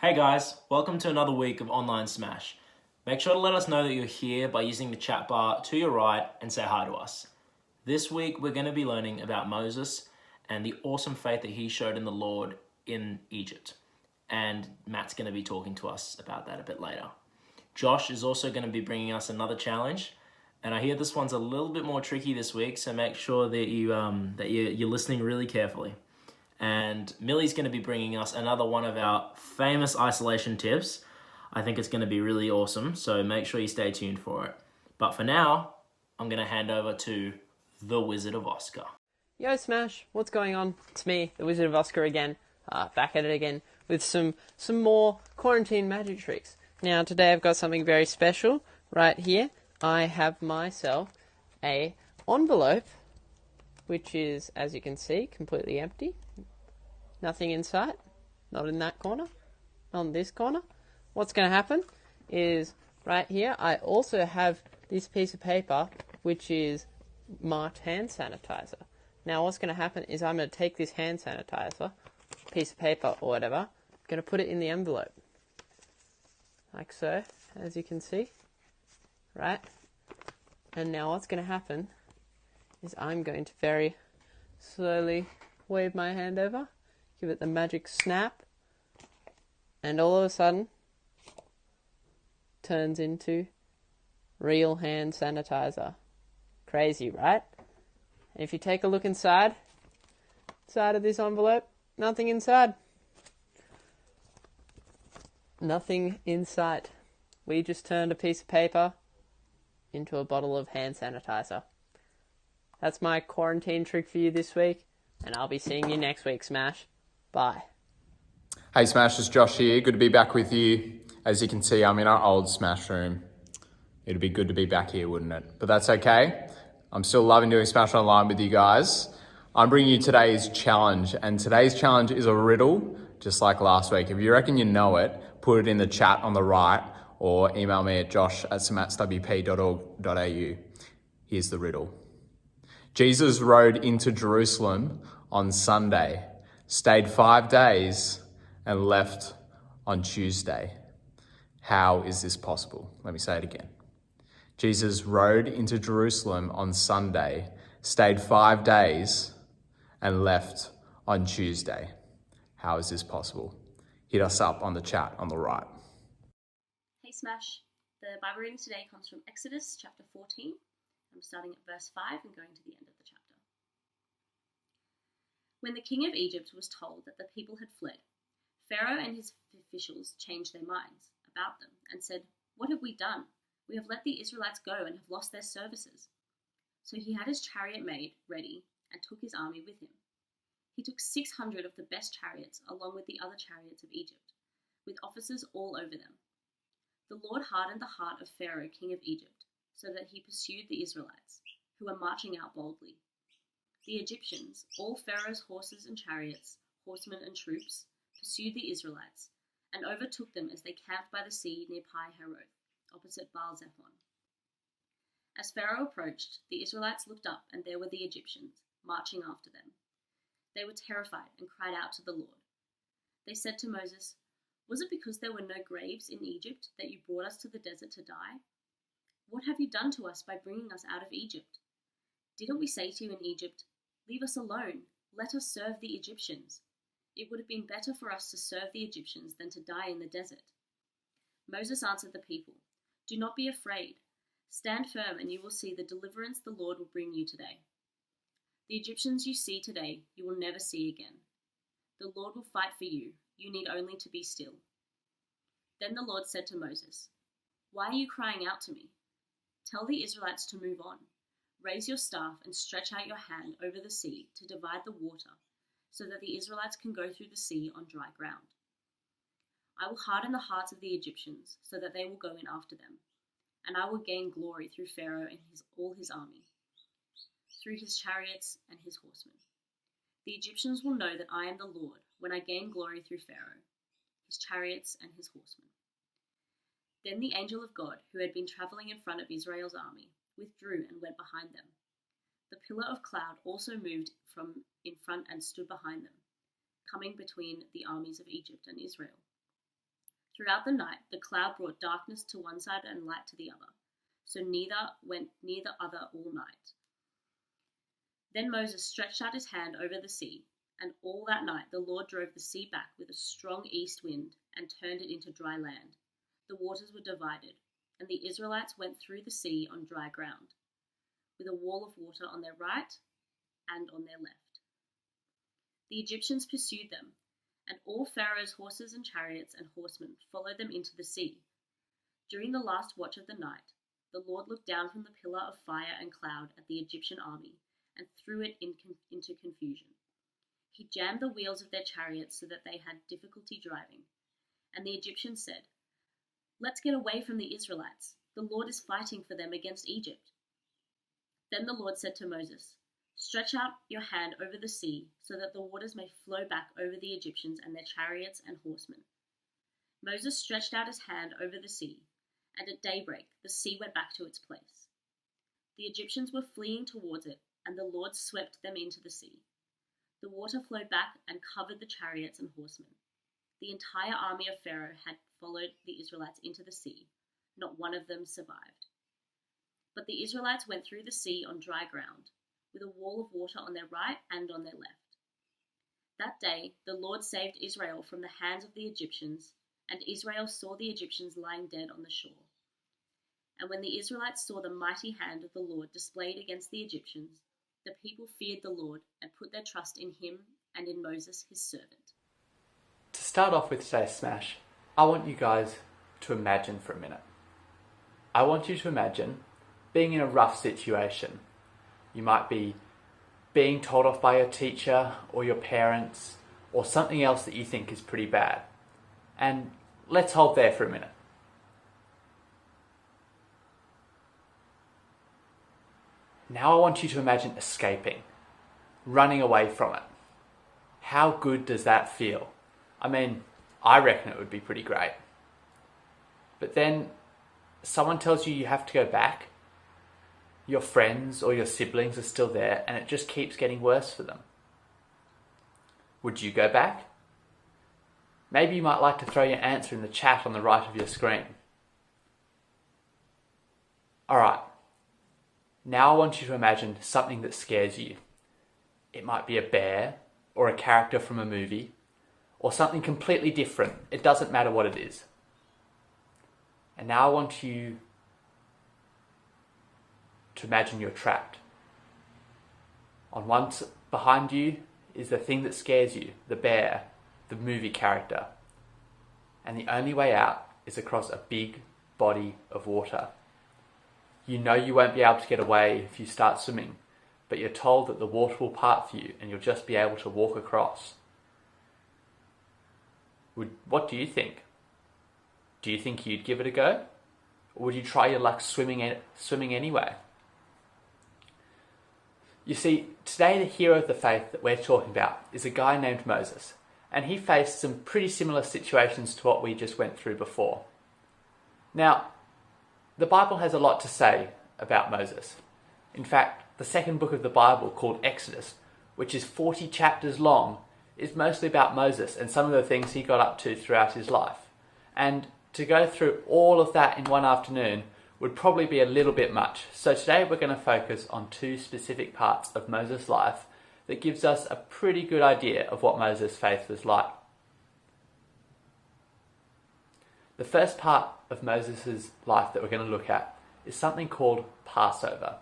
Hey guys, welcome to another week of Online Smash. Make sure to let us know that you're here by using the chat bar to your right and say hi to us. This week we're going to be learning about Moses and the awesome faith that he showed in the Lord in Egypt. And Matt's going to be talking to us about that a bit later. Josh is also going to be bringing us another challenge, and I hear this one's a little bit more tricky this week, so make sure that you're listening really carefully. And Millie's going to be bringing us another one of our famous isolation tips. I think it's going to be really awesome, so make sure you stay tuned for it. But for now, I'm going to hand over to the Wizard of Oscar. Yo, Smash, what's going on? It's me, the Wizard of Oscar again, back at it again with some more quarantine magic tricks. Now, today I've got something very special right here. I have myself a envelope, which is, as you can see, completely empty. Nothing in sight. Not in that corner. Not in this corner. What's going to happen is, right here, I also have this piece of paper, which is marked hand sanitizer. Now, what's going to happen is I'm going to take this hand sanitizer, piece of paper or whatever, I'm going to put it in the envelope. Like so, as you can see. Right? And now what's going to happen is I'm going to very slowly wave my hand over, give it the magic snap, and all of a sudden turns into real hand sanitizer. Crazy, right? And if you take a look inside of this envelope, nothing inside. Nothing in sight. We just turned a piece of paper into a bottle of hand sanitizer. That's my quarantine trick for you this week, and I'll be seeing you next week, Smash. Bye. Hey Smash, it's Josh here. Good to be back with you. As you can see, I'm in our old Smash room. It'd be good to be back here, wouldn't it? But that's okay. I'm still loving doing Smash Online with you guys. I'm bringing you today's challenge, and today's challenge is a riddle, just like last week. If you reckon you know it, put it in the chat on the right, or email me at josh@smatswp.org.au. Here's the riddle. Jesus rode into Jerusalem on Sunday, stayed 5 days, and left on Tuesday. How is this possible? Let me say it again. Jesus rode into Jerusalem on Sunday, stayed 5 days, and left on Tuesday. How is this possible? Hit us up on the chat on the right. Hey Smash, the Bible reading today comes from Exodus chapter 14. I'm starting at verse 5 and going to the end of the chapter. When the king of Egypt was told that the people had fled, Pharaoh and his officials changed their minds about them and said, "What have we done? We have let the Israelites go and have lost their services." So he had his chariot made ready and took his army with him. He took 600 of the best chariots along with the other chariots of Egypt, with officers all over them. The Lord hardened the heart of Pharaoh, king of Egypt, so that he pursued the Israelites, who were marching out boldly. The Egyptians, all Pharaoh's horses and chariots, horsemen and troops, pursued the Israelites and overtook them as they camped by the sea near Pi-Hahiroth, opposite Baal-zephon. As Pharaoh approached, the Israelites looked up, and there were the Egyptians, marching after them. They were terrified and cried out to the Lord. They said to Moses, "Was it because there were no graves in Egypt that you brought us to the desert to die? What have you done to us by bringing us out of Egypt? Didn't we say to you in Egypt, 'Leave us alone, let us serve the Egyptians'? It would have been better for us to serve the Egyptians than to die in the desert." Moses answered the people, "Do not be afraid. Stand firm, and you will see the deliverance the Lord will bring you today. The Egyptians you see today, you will never see again. The Lord will fight for you. You need only to be still." Then the Lord said to Moses, "Why are you crying out to me? Tell the Israelites to move on. Raise your staff and stretch out your hand over the sea to divide the water, so that the Israelites can go through the sea on dry ground. I will harden the hearts of the Egyptians, so that they will go in after them, and I will gain glory through Pharaoh and all his army, through his chariots and his horsemen. The Egyptians will know that I am the Lord when I gain glory through Pharaoh, his chariots and his horsemen." Then the angel of God, who had been traveling in front of Israel's army, withdrew and went behind them. The pillar of cloud also moved from in front and stood behind them, coming between the armies of Egypt and Israel. Throughout the night, the cloud brought darkness to one side and light to the other, so neither went near the other all night. Then Moses stretched out his hand over the sea, and all that night the Lord drove the sea back with a strong east wind and turned it into dry land. The waters were divided, and the Israelites went through the sea on dry ground, with a wall of water on their right and on their left. The Egyptians pursued them, and all Pharaoh's horses and chariots and horsemen followed them into the sea. During the last watch of the night, the Lord looked down from the pillar of fire and cloud at the Egyptian army and threw it into confusion. He jammed the wheels of their chariots so that they had difficulty driving. And the Egyptians said, "Let's get away from the Israelites. The Lord is fighting for them against Egypt." Then the Lord said to Moses, "Stretch out your hand over the sea so that the waters may flow back over the Egyptians and their chariots and horsemen." Moses stretched out his hand over the sea, and at daybreak the sea went back to its place. The Egyptians were fleeing towards it, and the Lord swept them into the sea. The water flowed back and covered the chariots and horsemen. The entire army of Pharaoh had followed the Israelites into the sea. Not one of them survived. But the Israelites went through the sea on dry ground, with a wall of water on their right and on their left. That day the Lord saved Israel from the hands of the Egyptians, and Israel saw the Egyptians lying dead on the shore. And when the Israelites saw the mighty hand of the Lord displayed against the Egyptians, the people feared the Lord and put their trust in him and in Moses his servant. To start off with today's Smash, I want you guys to imagine for a minute. I want you to imagine being in a rough situation. You might be being told off by your teacher or your parents or something else that you think is pretty bad. And let's hold there for a minute. Now I want you to imagine escaping, running away from it. How good does that feel? I mean, I reckon it would be pretty great. But then someone tells you have to go back. Your friends or your siblings are still there and it just keeps getting worse for them. Would you go back? Maybe you might like to throw your answer in the chat on the right of your screen. Alright, now I want you to imagine something that scares you. It might be a bear, or a character from a movie, or something completely different. It doesn't matter what it is. And now I want you to imagine you're trapped. Behind you is the thing that scares you, the bear, the movie character. And the only way out is across a big body of water. You know you won't be able to get away if you start swimming, but you're told that the water will part for you and you'll just be able to walk across. What do you think? Do you think you'd give it a go? Or would you try your luck swimming anyway? You see, today the hero of the faith that we're talking about is a guy named Moses, and he faced some pretty similar situations to what we just went through before. Now, the Bible has a lot to say about Moses. In fact, the second book of the Bible, called Exodus, which is 40 chapters long, is mostly about Moses and some of the things he got up to throughout his life. And to go through all of that in one afternoon would probably be a little bit much. So today we're going to focus on two specific parts of Moses' life that gives us a pretty good idea of what Moses' faith was like. The first part of Moses' life that we're going to look at is something called Passover.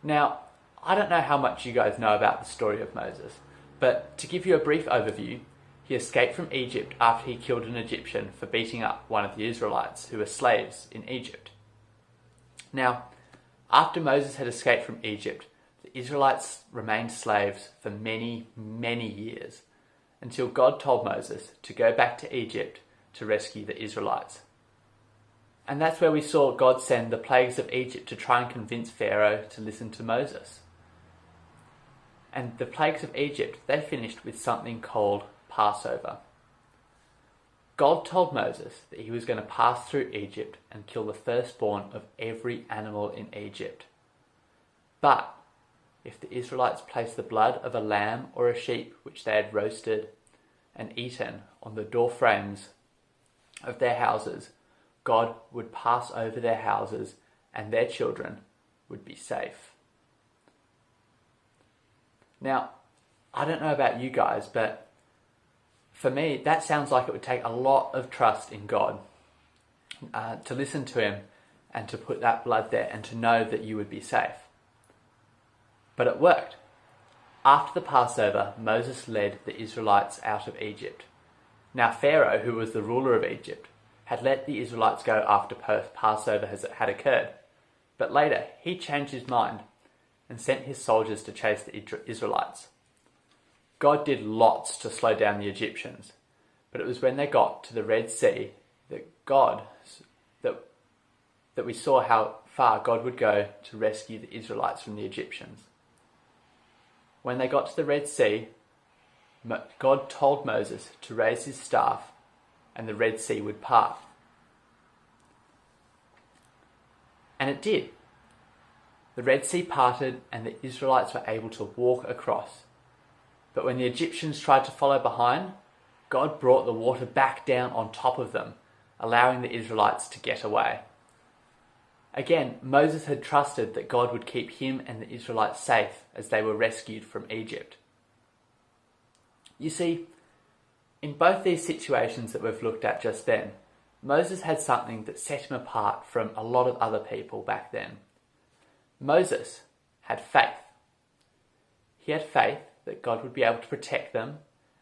Now, I don't know how much you guys know about the story of Moses, but to give you a brief overview, he escaped from Egypt after he killed an Egyptian for beating up one of the Israelites who were slaves in Egypt. Now, after Moses had escaped from Egypt, the Israelites remained slaves for many, many years, until God told Moses to go back to Egypt to rescue the Israelites. And that's where we saw God send the plagues of Egypt to try and convince Pharaoh to listen to Moses. And the plagues of Egypt, they finished with something called Passover. God told Moses that he was going to pass through Egypt and kill the firstborn of every animal in Egypt. But if the Israelites placed the blood of a lamb or a sheep which they had roasted and eaten on the door frames of their houses, God would pass over their houses and their children would be safe. Now, I don't know about you guys, but for me, that sounds like it would take a lot of trust in God to listen to him and to put that blood there and to know that you would be safe. But it worked. After the Passover, Moses led the Israelites out of Egypt. Now Pharaoh, who was the ruler of Egypt, had let the Israelites go after Passover had occurred. But later, he changed his mind and sent his soldiers to chase the Israelites. God did lots to slow down the Egyptians, but it was when they got to the Red Sea that we saw how far God would go to rescue the Israelites from the Egyptians. When they got to the Red Sea, God told Moses to raise his staff and the Red Sea would part. And it did. The Red Sea parted and the Israelites were able to walk across. But when the Egyptians tried to follow behind, God brought the water back down on top of them, allowing the Israelites to get away. Again, Moses had trusted that God would keep him and the Israelites safe as they were rescued from Egypt. You see, in both these situations that we've looked at just then, Moses had something that set him apart from a lot of other people back then. Moses had faith. He had faith that God would be able to protect them,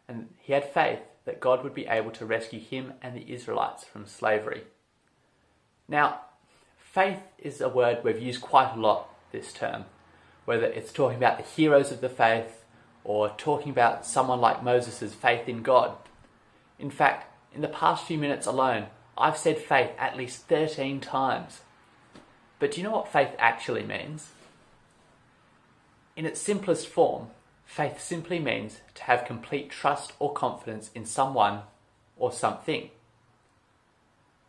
and he had faith that God would be able to rescue him and the Israelites from slavery. Now, faith is a word we've used quite a lot this term, whether it's talking about the heroes of the faith or talking about someone like Moses' faith in God. In fact, in the past few minutes alone, I've said faith at least 13 times. But do you know what faith actually means? In its simplest form, faith simply means to have complete trust or confidence in someone or something.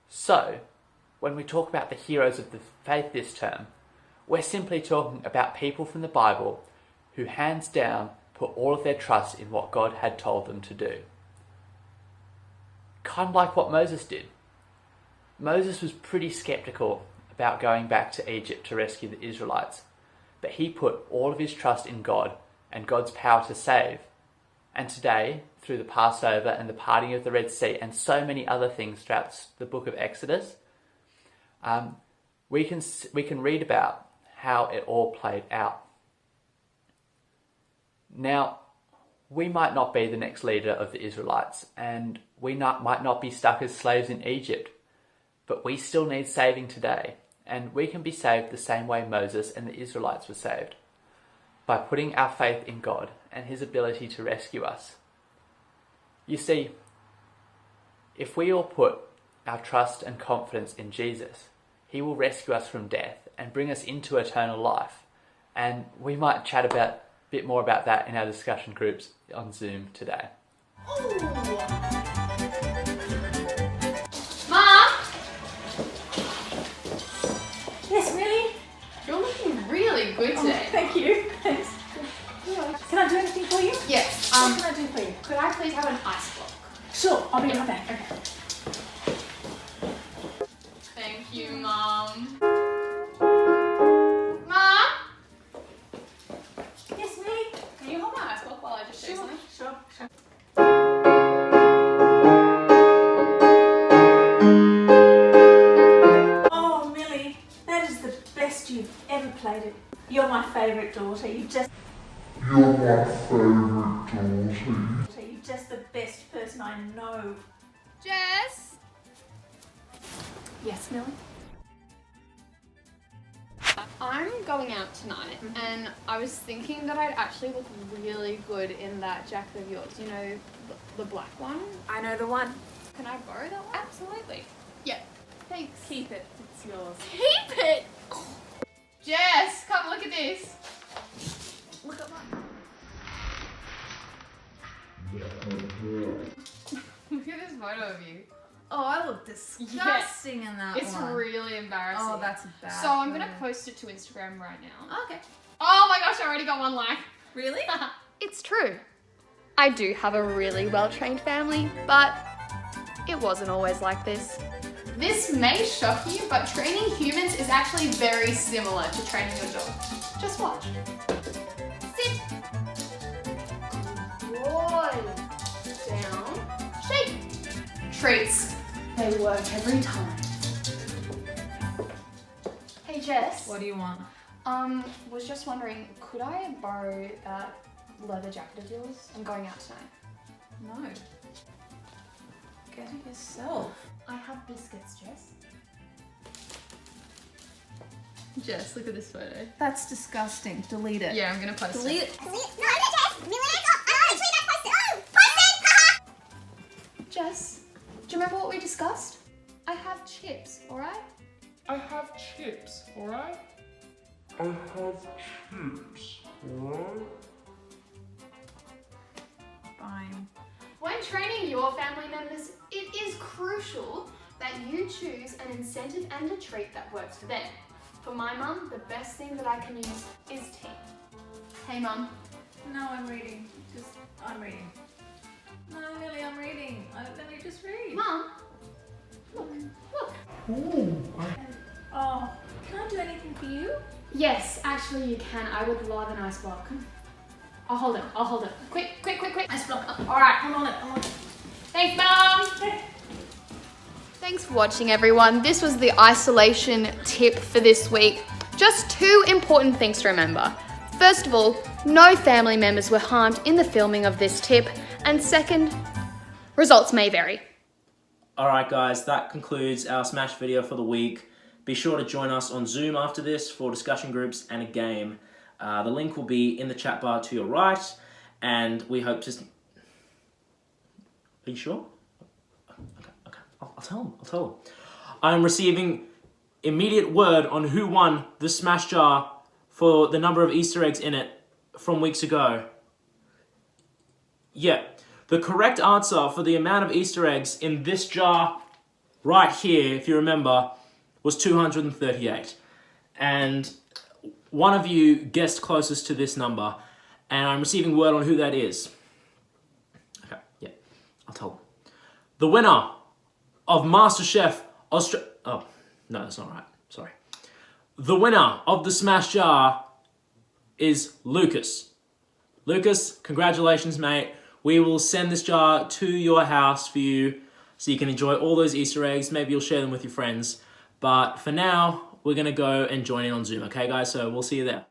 So, when we talk about the heroes of the faith this term, we're simply talking about people from the Bible who hands down put all of their trust in what God had told them to do. Kind of like what Moses did. Moses was pretty skeptical about going back to Egypt to rescue the Israelites, but he put all of his trust in God and God's power to save. And today, through the Passover and the parting of the Red Sea and so many other things throughout the book of Exodus, we can read about how it all played out. Now, we might not be the next leader of the Israelites, and we might not be stuck as slaves in Egypt, but we still need saving today, and we can be saved the same way Moses and the Israelites were saved, by putting our faith in God and his ability to rescue us. You see, if we all put our trust and confidence in Jesus, he will rescue us from death and bring us into eternal life. And we might chat a bit more about that in our discussion groups on Zoom today. Mom! Yes, really? You're looking really good today. Thank you. Thanks. Can I do anything for you? Yes. What can I do for you? Could I please have an ice block? Sure, I'll be right back. Thank you, Mom. Mom! Yes, me? Can you hold my ice block while I just do something? Sure. Oh, Millie, that is the best you've ever played it. You're my favourite daughter. You're just the best person I know. Jess? Yes, Millie? I'm going out tonight and I was thinking that I'd actually look really good in that jacket of yours. You know, the black one? I know the one. Can I borrow that one? Absolutely. Yeah. Thanks. Keep it. It's yours. Keep it! Jess, come look at this. Look at mine. Look at this photo of you. Oh, I look disgusting in that It's one. really embarrassing. Oh, that's bad. So I'm going to post it to Instagram right now. Okay. Oh my gosh, I already got one like. Really? It's true. I do have a really well-trained family, but it wasn't always like this. This may shock you, but training humans is actually very similar to training your dog. Just watch. Sit. Good. Down. Shake. Treats. They work every time. Hey Jess. What do you want? Was just wondering, could I borrow that leather jacket of yours? I'm going out tonight. No. Get it yourself. I have biscuits, Jess. Jess, look at this photo. That's disgusting. Delete it. Yeah, I'm gonna post it. Jess, do you remember what we discussed? I have chips, alright? I have chips, alright? Fine. When training your family members, it is crucial that you choose an incentive and a treat that works for them. For my mum, the best thing that I can use is tea. Hey mum. No, I'm reading. I'm reading. No, Lily, I'm reading. Lily, just read. Mum, look. Oh, can I do anything for you? Yes, actually you can. I would love an ice block. I'll hold it. Quick. Ice block. Alright. I'm on it. Thanks, Mum! Thanks for watching, everyone. This was the isolation tip for this week. Just 2 important things to remember. First of all, no family members were harmed in the filming of this tip. And second, results may vary. Alright guys, that concludes our Smash video for the week. Be sure to join us on Zoom after this for discussion groups and a game. The link will be in the chat bar to your right, and we hope to... Are you sure? Okay. I'll tell them. I'm receiving immediate word on who won the Smash jar for the number of Easter eggs in it from weeks ago. Yeah, the correct answer for the amount of Easter eggs in this jar right here, if you remember, was 238. And one of you guessed closest to this number, and I'm receiving word on who that is. Okay, yeah, I'll tell them. The winner of MasterChef Australia... Oh, no, that's not right. Sorry. The winner of the Smash jar is Lucas. Lucas, congratulations, mate. We will send this jar to your house for you so you can enjoy all those Easter eggs. Maybe you'll share them with your friends. But for now, we're going to go and join in on Zoom, okay, guys? So we'll see you there.